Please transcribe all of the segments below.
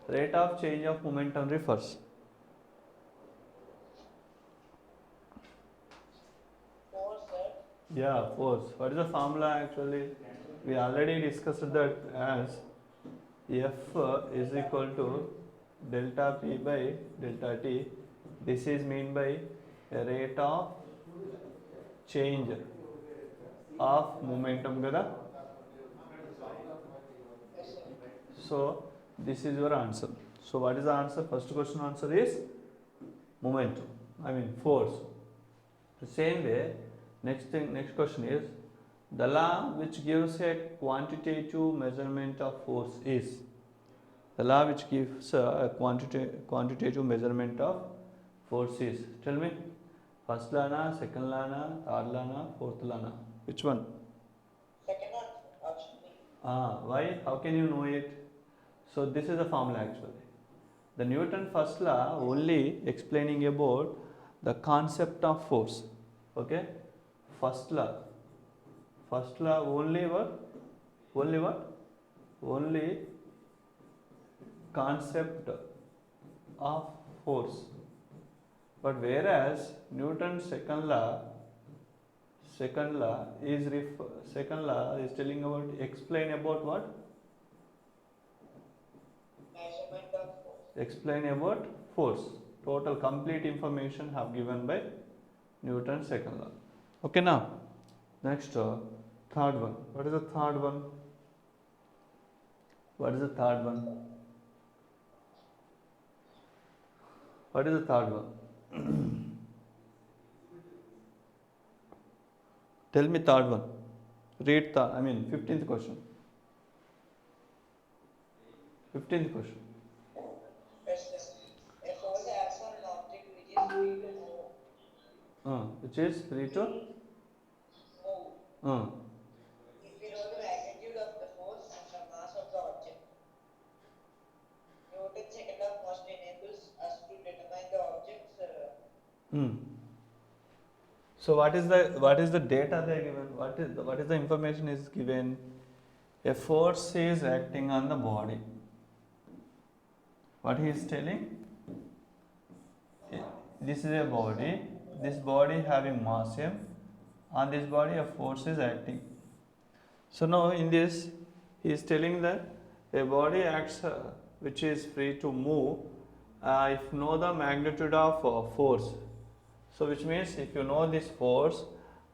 rate of change of momentum refers. Force, sir. Yeah, force. What is the formula actually? We already discussed that as F is equal to delta P by delta T. This is mean by a rate of change of momentum kada. Yes, sir. So this is your answer. So what is the answer? First question answer is momentum. I mean force. The same way, next question is the law which gives a quantitative measurement of force is the law which gives a quantitative measurement of force is. Tell me, first law na, second law na, third law na, fourth law na. Which one? Second one, option B. Why? How can you know it? So this is the formula actually. The Newton first law only explaining about the concept of force. Okay? First law. First law only what? Only what? Only concept of force. But whereas Newton's second law is telling about explain about what? Measurement of force. Explain about force. Total complete information have given by Newton's second law. Okay, now next third one. What is the third one? What is the third one? What is the third one? Tell me third one. Read the, 15th question. 15th question. Yes, sir. A force acts on an object which is free to move. Which is free to Move. uh, If we know the magnitude of the force and the mass of the object, Newton's second law must enables us to determine the object's hmm. So what is the data they are given? What is the information is given? A force is acting on the body. What he is telling? This is a body. This body having mass m. On this body a force is acting. So now in this he is telling that a body acts which is free to move if know the magnitude of force. So which means if you know this force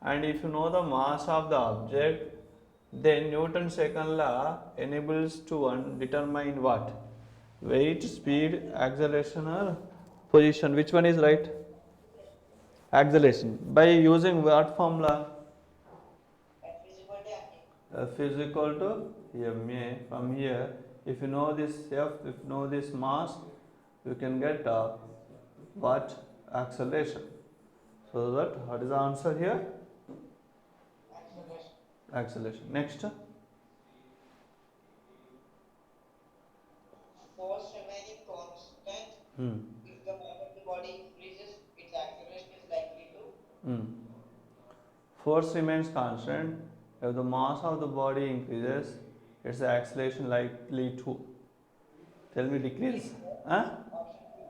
and if you know the mass of the object, then Newton's second law enables to determine what? Weight, speed, acceleration or position. Which one is right? Acceleration. By using what formula? F is equal to ma. F is equal to ma. From here, if you know this F, if you know this mass, you can get what? Acceleration. So that what is the answer here? Acceleration. Acceleration. Next. Force remaining constant. If the mass of the body increases, its acceleration is likely to. Force remains constant. If the mass of the body increases, its acceleration likely to. Tell me decrease. Huh? Option B.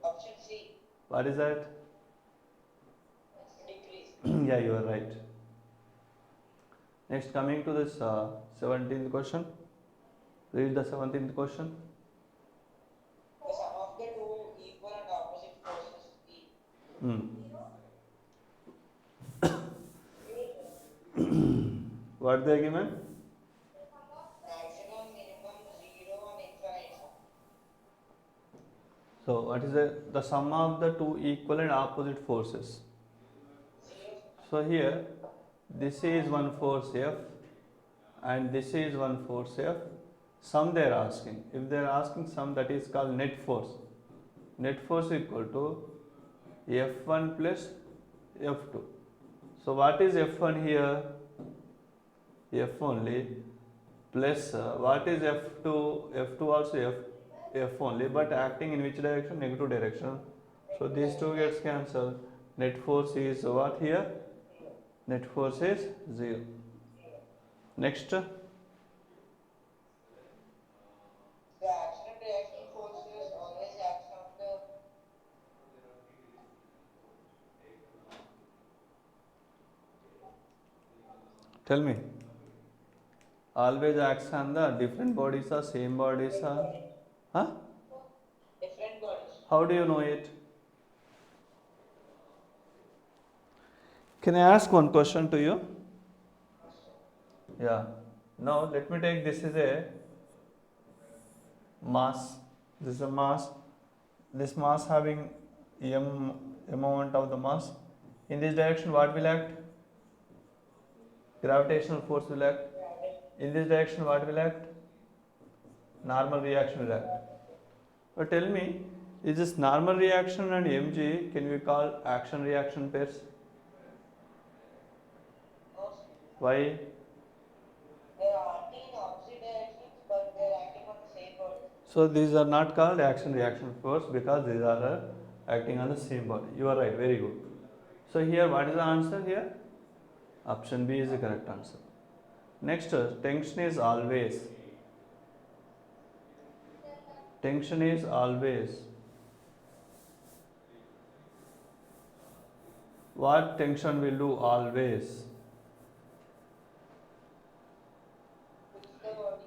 Option C. What is that? Decrease. Yeah, you are right. Next, coming to this 17th question. Read the 17th question. The sum of the two equal and opposite forces E. What they given? Maximum, minimum, zero, and infinite sum. So, what is the sum of the two equal and opposite forces? Zero. So, here this is one force F and this is one force F. Sum they are asking. If they are asking sum, that is called net force. Net force equal to F1 plus F2. So, what is F1 here? F only plus what is F2? F2 also F only, but acting in which direction? Negative direction. So these two gets cancelled. Net force is what here? Net force is 0. Next. The action and reaction forces Tell me. Always acts on the different bodies or same bodies or? Huh? Different bodies. How do you know it? Can I ask one question to you? Yeah. Now let me take this is a mass. This is a mass. This mass having m amount of the mass. In this direction, what will act? Gravitational force will act. In this direction, what will act? Normal reaction will act. But tell me, is this normal reaction and mg can we call action reaction pairs? No, Why? they are acting in opposite directions, but they are acting on the same body. So these are not called action reaction force because these are acting on the same body. You are right, very good. So here what is the answer here? Option B is the correct answer. Next, tension is always. Tension is always. What tension will do always? Push the body.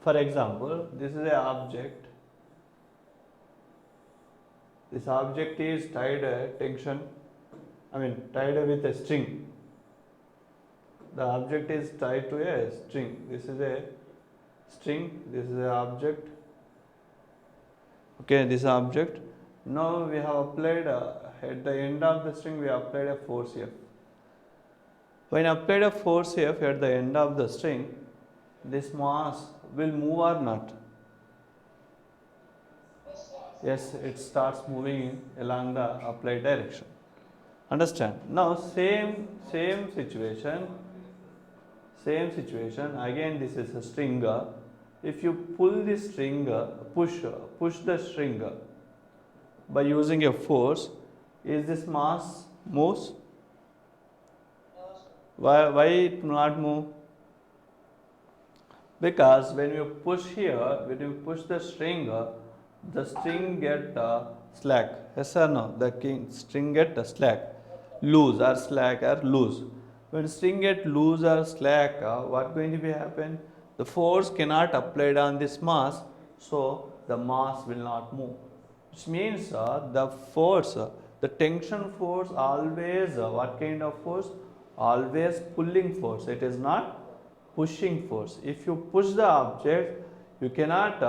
For example, this is an object. This object is tied tied with a string. The object is tied to a string. This is a string. This is an object. Okay, this object. Now we have applied at the end of the string we applied a force F. When applied a force F at the end of the string, this mass will move or not? Yes, it starts moving along the applied direction. Understand? Now same situation. Again, this is a string. If you pull this string, push the string by using a force, is this mass moves? No, sir. Why it not move? Because when you push here, when you push the string get slack. Yes or no? The string get slack, loose or slack or loose. When string get loose or slack, what going to be happen? The force cannot applied on this mass, so the mass will not move. Which means the force, the tension force always, what kind of force? Always pulling force. It is not pushing force. If you push the object, you cannot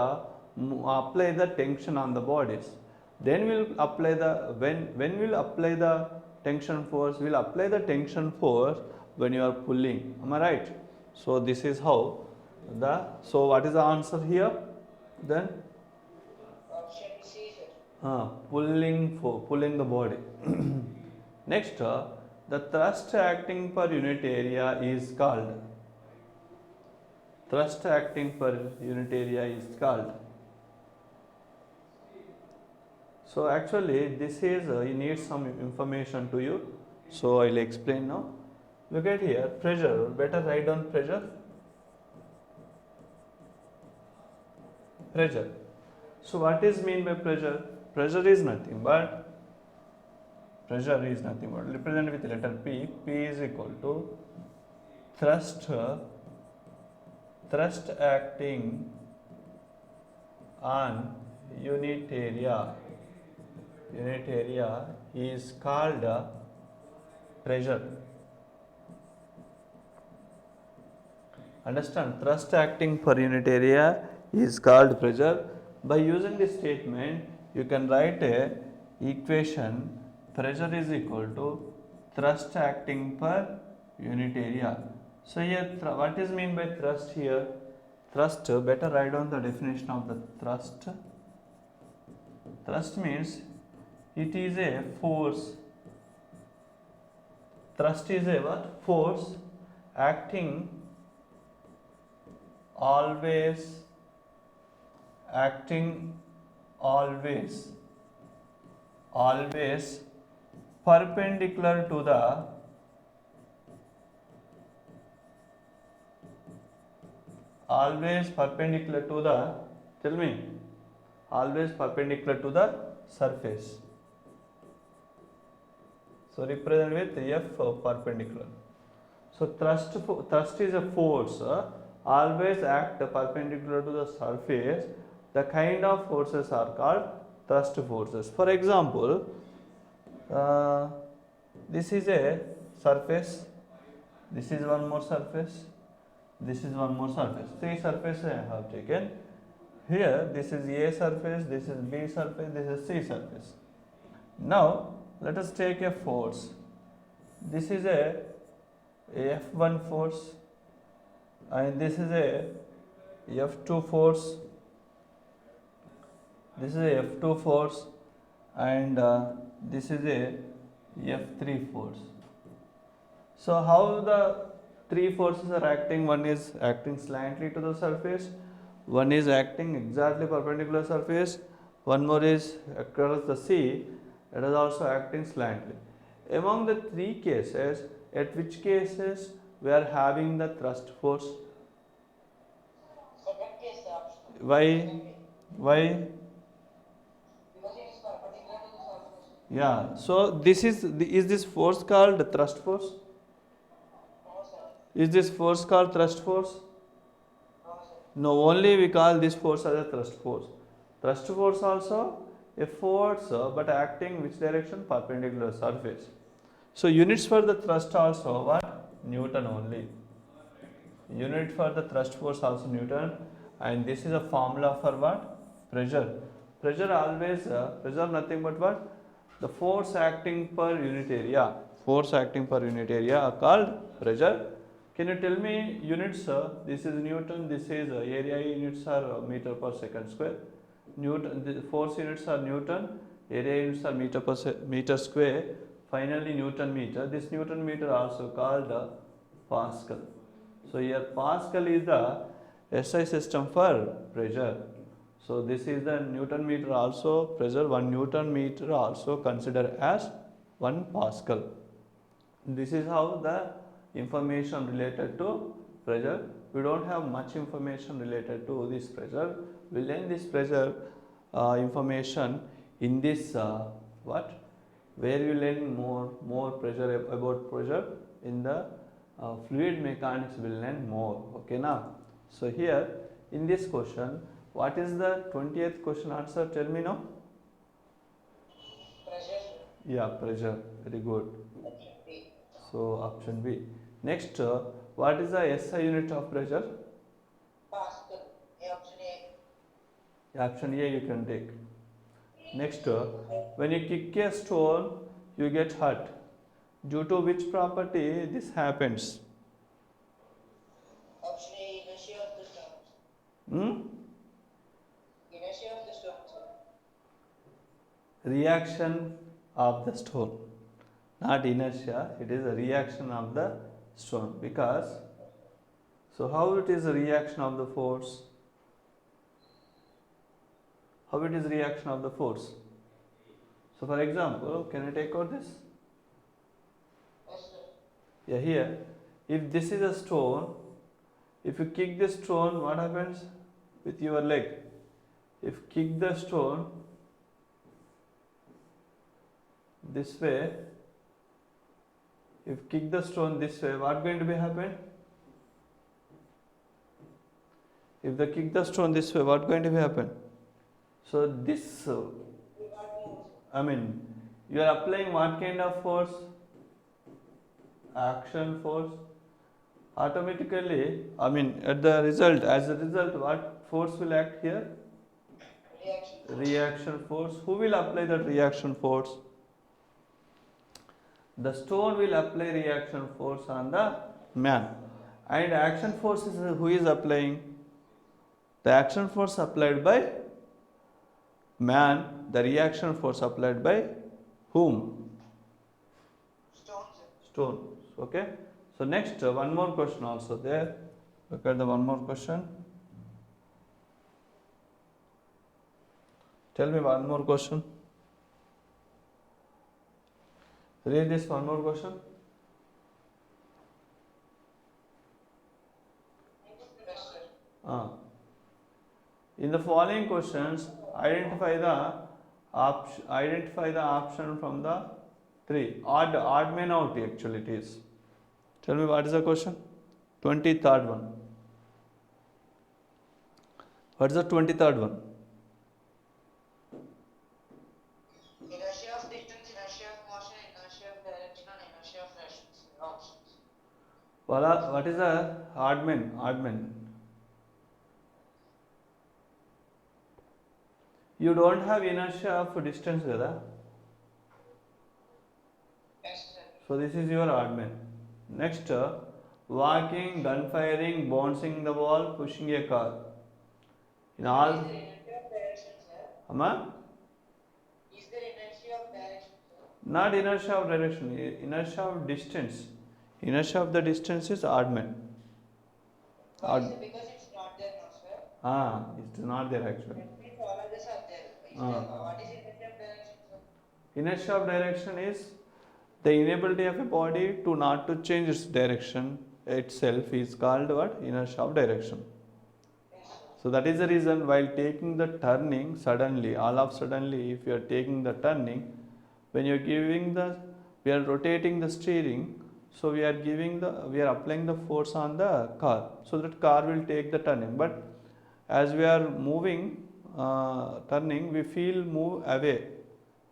apply the tension on the bodies. Then we'll apply the when we'll apply the tension force. We'll apply the tension force when you are pulling. Am I right? So this is how so what is the answer here? Then Option C, sir. pulling the body. Next, the thrust acting per unit area is called. Thrust acting per unit area is called. So actually this is you need some information to you. So I'll explain now. Look at here, pressure. Better write down pressure. Pressure. So what is mean by pressure? Pressure is nothing but represented with letter P. P is equal to thrust acting on unit area. Unit area is called pressure. Understand? Thrust acting per unit area is called pressure. By using this statement, you can write a equation. Pressure is equal to thrust acting per unit area. So here, what is mean by thrust here? Thrust, better write down the definition of the thrust. Thrust means it is a force. Thrust is a what? Force acting always perpendicular to the tell me, always perpendicular to the surface. So represent with F perpendicular. So thrust is a force, always act perpendicular to the surface. The kind of forces are called thrust forces. For example, this is a surface, this is one more surface, this is one more surface. Three surfaces I have taken. Here this is A surface, this is B surface, this is C surface. Now let us take a force. This is a F1 force and this is a F2 force. This is a F2 force and this is a F3 force. So how the three forces are acting? One is acting slightly to the surface, one is acting exactly perpendicular surface, one more is across the sea, it is also acting slightly. Among the three cases, at which cases we are having the thrust force? Second case, option. Why? Why? Because it is perpendicular to the surface. Yeah. So this is this force called thrust force? No, sir. Is this force called thrust force? No, sir. No, only we call this force as a thrust force. Thrust force also a force but acting which direction? Perpendicular surface. So units for the thrust also what? Newton only. Unit for the thrust force also Newton, and this is a formula for what? Pressure. Pressure always pressure nothing but what? The force acting per unit area. Force acting per unit area are called pressure. Can you tell me units? This is Newton. This is area units are meter per second square. Newton. The force units are Newton. Area units are meter per meter square. Finally, Newton meter. This Newton meter also called Pascal. So here Pascal is the SI system for pressure. So this is the Newton meter also pressure. 1 Newton meter also considered as 1 Pascal. This is how the information related to pressure. We don't have much information related to this pressure. We learn this pressure information in this what? Where you learn more pressure about pressure in the fluid mechanics will learn more. Okay now. So here in this question, what is the 20th question answer? Tell me now. Pressure. Yeah, pressure. Very good. Option B. So option B. Next, what is the SI unit of pressure? Pascal. Option A. Option A you can take. Next, when you kick a stone, you get hurt. Due to which property this happens? Option A. Inertia of the stone. Hmm? Inertia of the stone, sir. Reaction of the stone. Not inertia, it is a reaction of the stone. Because, so how it is a reaction of the force? How it is reaction of the force? So for example, can I take out this? Yes, sir. Yeah, here, if this is a stone, if you kick the stone, what happens with your leg? If kick the stone this way, if kick the stone this way, what going to be happen? If the kick the stone this way, what going to be happen? So this, I mean, you are applying what kind of force? Action force. Automatically, I mean, at the result, as a result, what force will act here? Reaction. Reaction force. Who will apply that reaction force? The stone will apply reaction force on the man. And action force is who is applying? The action force applied by man, the reaction force applied by whom? Stone, sir. Stone. Okay. So next, one more question also there. Look at the one more question. Tell me one more question. Read this one more question. Yes, sir. In the following questions, identify the option from the three. Odd man out actually it is. Tell me what is the question? 23rd one. What is the 23rd one? Inertia of distance, inertia of motion, inertia of direction, and inertia of options. What is the Hardman? Hardman. You don't have inertia of distance, kada? Yes, sir. So this is your Hardman. Next, walking, gunfiring, bouncing the ball, pushing a car. In Is all, there inertia of direction, sir? Amma? Is there inertia of direction, sir? Not inertia of direction, inertia of distance. Inertia of the distance is Hardman. Why, sir? Because it's not there now, sir. It's not there actually. That means all others are there. What is inertia of direction, sir? Inertia of direction is the inability of a body to not to change its direction itself is called what? Inertia of direction. Yes, sir. So that is the reason while taking the turning suddenly, all of suddenly, if you are taking the turning, when you are giving the, we are rotating the steering, so we are applying the force on the car, so that car will take the turning. But as we are moving, turning, we feel move away.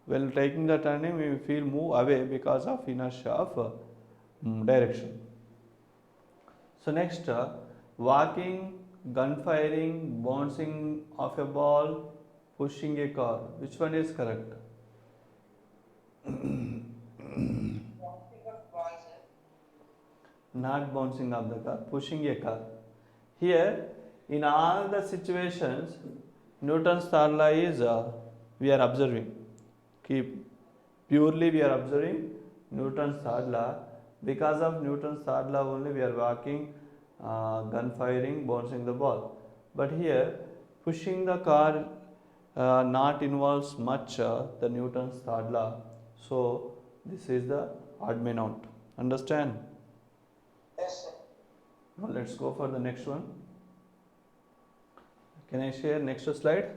While taking the turning, we feel move away because of inertia of direction. So next, walking, gunfiring, bouncing of a ball, pushing a car. Which one is correct? Bouncing of ball, sir. Not bouncing of the car, pushing a car. Here, in all the situations, Newton's third law is we are observing. Purely we are observing Newton's third law. Because of Newton's third law only we are walking, gunfiring, bouncing the ball. But here, pushing the car not involves much the Newton's third law. So this is the odd man out. Understand? Yes, sir. Now let's go for the next one. Can I share next slide?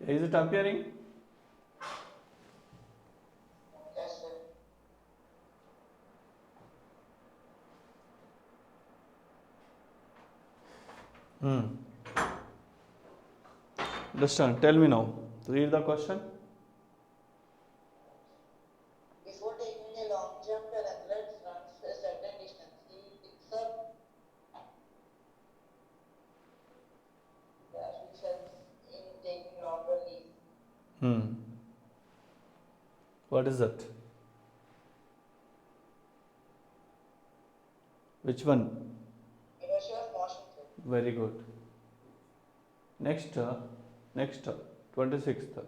Is it appearing? Yes, sir. Understand? Tell me now. Read the question. Before taking a long jump, an athlete runs a certain distance. He picks up dash which helps in taking longer leap. What is that? Which one? Inertia of motion, sir. Very good. Next, 26th.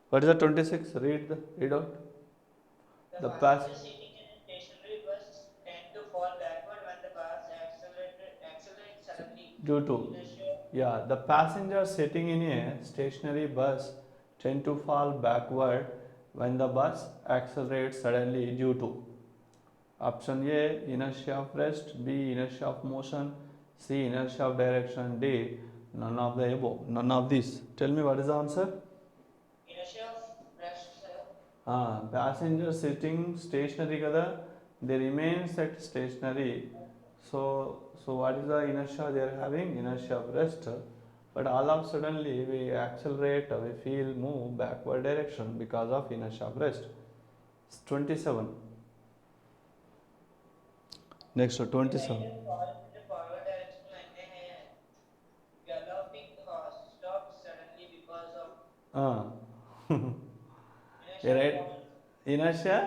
What is the 26th? Read out. The passengers sitting in a stationary bus tend to fall backward when the bus accelerates suddenly. Due to, Inertia. the passengers sitting in a stationary bus tend to fall backward when the bus accelerates suddenly due to option A, inertia of rest, B, inertia of motion, C, inertia of direction, D, none of the above, none of these. Tell me what is the answer? Inertia of rest, sir. Passengers sitting stationary kada, they remain set stationary. So what is the inertia they are having? Inertia of rest. But all of suddenly we accelerate, we feel move backward direction because of inertia of rest. 27. Next, 27. The forward direction when a galloping horse stops suddenly because of Right. Inertia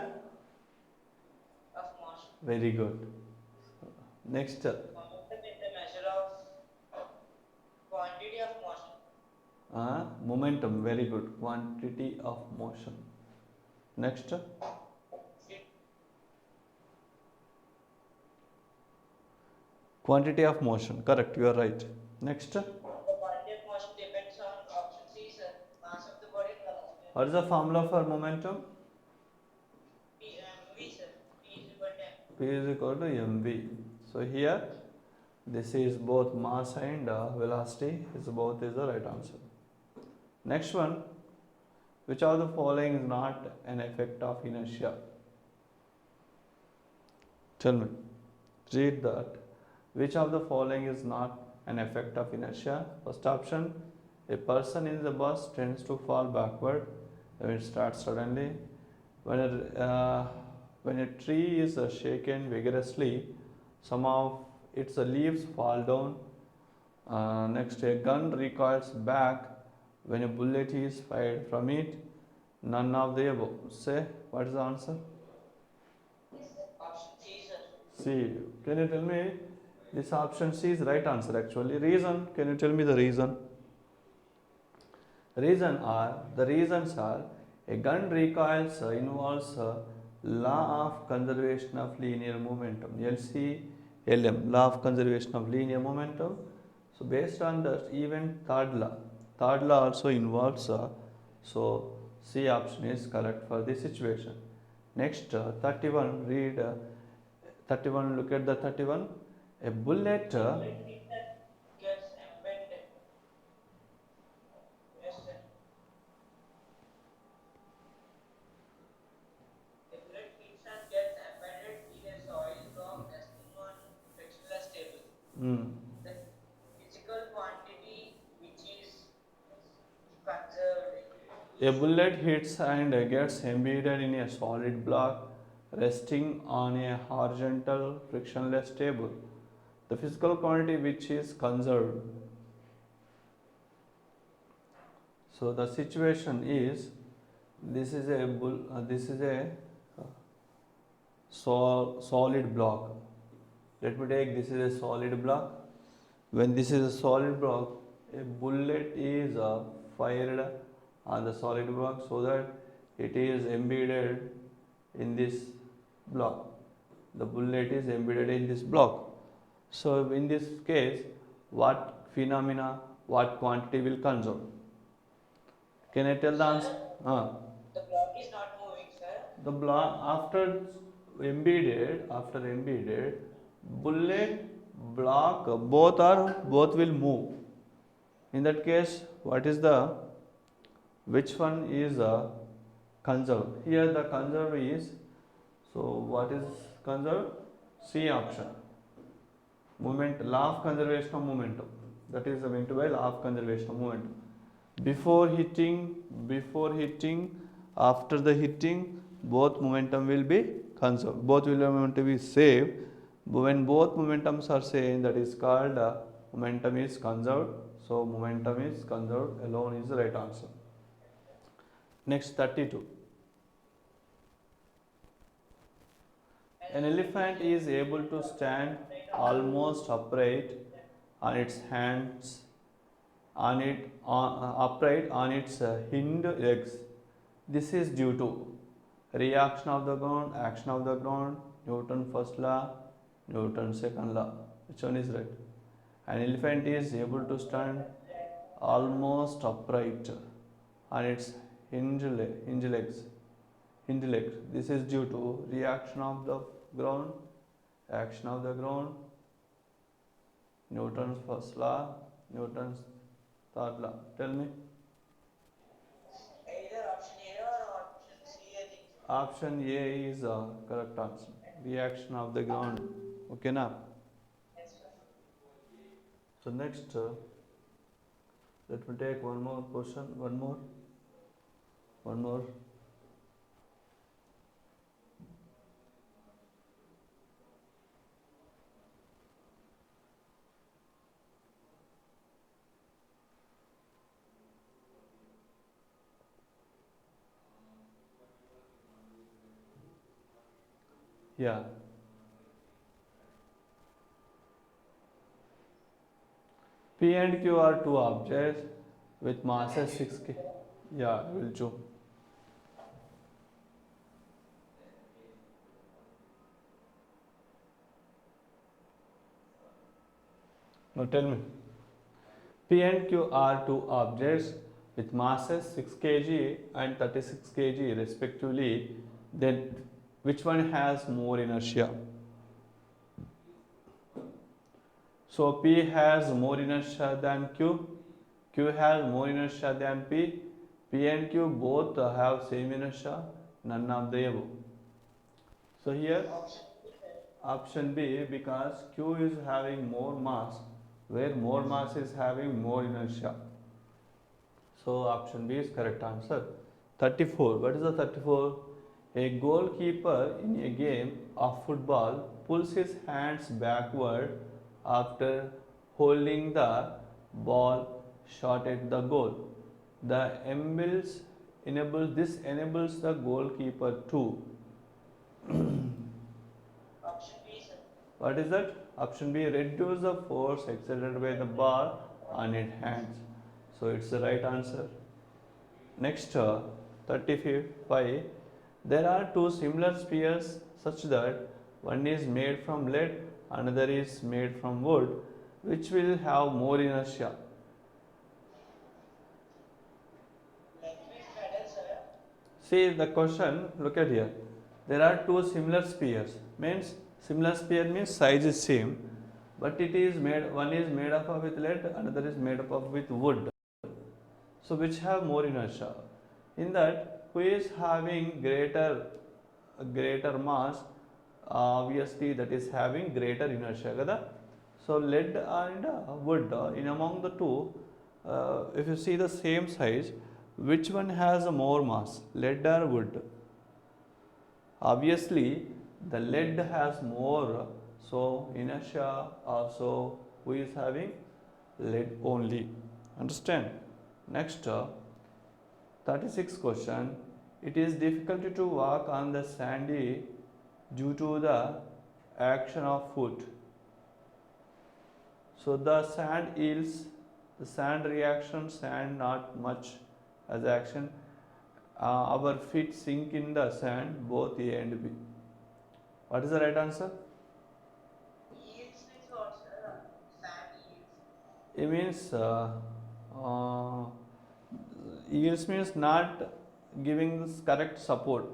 of motion. very good. Next, Momentum is the measure of quantity of motion. momentum very good. Quantity of motion. Next, quantity of motion. Correct, you are right. Next, The quantity of motion depends on option C, What is the formula for momentum? V, sir. P is equal to M. P is equal to mv. So here this is both mass and velocity is both is the right answer. Next one, which of the following is not an effect of inertia? Tell me. Read that. Which of the following is not an effect of inertia? First option, a person in the bus tends to fall backward when it starts suddenly. When a tree is shaken vigorously, some of its leaves fall down. Next, a gun recoils back when a bullet is fired from it. None of the above. Say, what is the answer? Option C, sir. C. Can you tell me? This option C is right answer actually. Reason? Can you tell me the reason? The reasons are a gun recoils involves law of conservation of linear momentum, LCLM, law of conservation of linear momentum. So based on that, even third law also involves so C option is correct for this situation. Next 31, read 31, look at the 31. A bullet Gets embedded. Yes, sir. A bullet hits and gets embedded in a soil block resting on frictionless table. mm, The physical quantity which is conserved. a bullet hits and gets embedded in a solid block resting on a horizontal frictionless table. The physical quantity which is conserved. So the situation is this is a solid block. Let me take this is a solid block. When this is a solid block, a bullet is fired on the solid block so that it is embedded in this block. The bullet is embedded in this block. So in this case, what phenomena, what quantity will conserve? Can I tell the answer? The block is not moving, sir. The block after embedded, bullet, block, both will move. In that case, which one is conserved? Here the conserve is, so what is conserved? C option. Law of conservation of momentum. That is meant by law of conservation of momentum. Before hitting, after the hitting, both momentum will be conserved. Both momentum will be saved. When both momentums are same, that is called momentum is conserved. So momentum is conserved alone is the right answer. Next 32. An elephant is able to stand almost upright on its hands, upright on its hind legs. This is due to reaction of the ground, action of the ground, Newton's first law, Newton's second law. Which one is right? An elephant is able to stand almost upright on its hind legs. This is due to reaction of the ground, action of the ground, Newton's first law, Newton's third law. Tell me. Either option A or option C, I think. Option A is correct answer. Reaction of the ground. Okay now. Yes, sir. So next, let me take one more question. One more. Yeah. P and Q are two objects with masses 6 k. Yeah, I will zoom. Now tell me. P and Q are two objects with masses 6 kg and 36 kg respectively, then which one has more inertia? So P has more inertia than Q, Q has more inertia than P, P and Q both have same inertia, none of the above. So here Option B, sir. option B, because Q is having more mass, where more mass is having more inertia. So option B is correct answer. 34. What is the 34? A goalkeeper in a game of football pulls his hands backward after holding the ball shot at the goal. This enables the goalkeeper to. Option B, sir. What is that? Option B, reduce the force exerted by the ball on its hands. So it's the right answer. Next, 35. There are two similar spheres such that one is made from lead, another is made from wood. Which will have more inertia? Length means metal, sir. See the question, look at here. There are two similar spheres. Means similar sphere means size is same, but it is made, one is made up of with lead, another is made up of with wood. So which have more inertia? In that, who is having greater mass, obviously that is having greater inertia kada. So lead and wood, in among the two, if you see the same size, which one has a more mass, lead or wood? Obviously the lead has more, so inertia also who is having lead only. Understand? Next, 36 question. It is difficult to walk on the sandy due to the action of foot. So the sand yields, the sand reaction, sand not much as action. Our feet sink in the sand, both A and B. What is the right answer? Yields means what, sir? Sand yields. It means yields means not giving this correct support,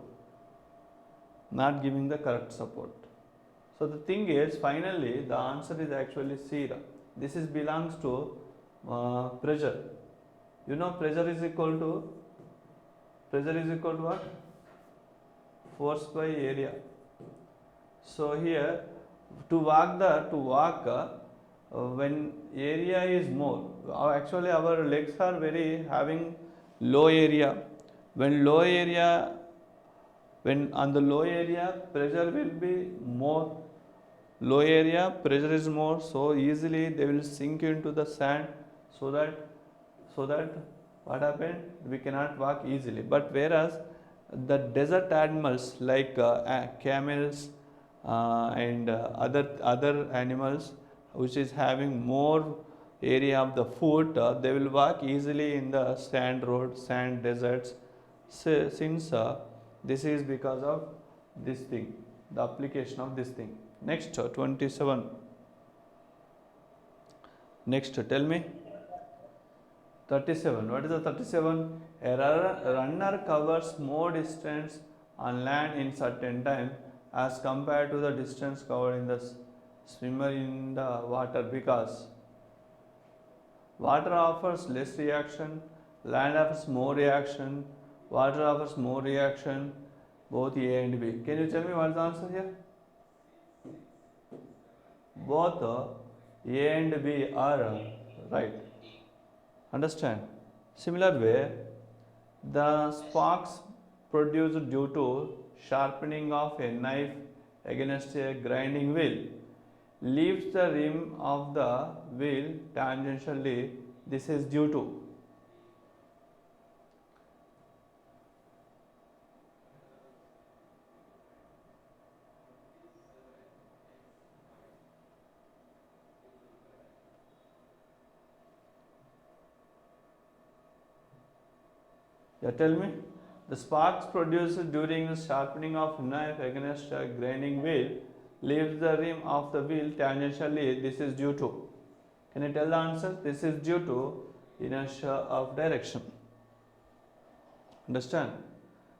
not giving the correct support. So the thing is, finally the answer is actually C. This is belongs to pressure. You know pressure is equal to what? Force by area. So here to walk when area is more, actually our legs are very having low area. When on the low area pressure will be more, low area pressure is more, so easily they will sink into the sand, so that what happened, we cannot walk easily. But whereas the desert animals like camels and other animals which is having more area of the foot, they will walk easily in the sand road, sand deserts. Since this is because of this thing, the application of this thing. Next, 27. Next, tell me. 37. What is the 37? A runner covers more distance on land in certain time as compared to the distance covered in the swimmer in the water, because water offers less reaction, land offers more reaction, water offers more reaction, both A and B. Can you tell me what is the answer here? Both A and B are right. Understand? Similar way, the sparks produced due to sharpening of a knife against a grinding wheel leaves the rim of the wheel tangentially. This is due to. Yeah, tell me. The sparks produced during the sharpening of knife against a grinding wheel leaves the rim of the wheel tangentially. This is due to. Can you tell the answer? This is due to inertia of direction. Understand?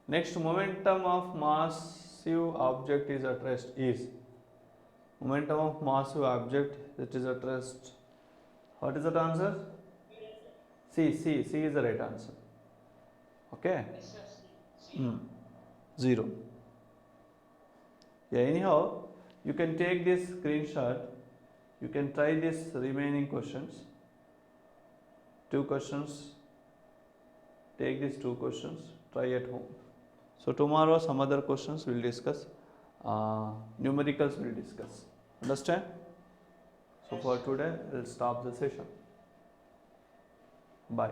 Next, momentum of massive object is at rest is. Momentum of massive object that is at rest. What is that answer? C is the right answer. Okay? Yes, sir. C. Hmm. 0. Yeah, anyhow, you can take this screenshot. You can try this remaining questions. 2 questions. Take these 2 questions. Try at home. So tomorrow some other questions we'll discuss. Numericals we'll discuss. Understand? So for today, we'll stop the session. Bye.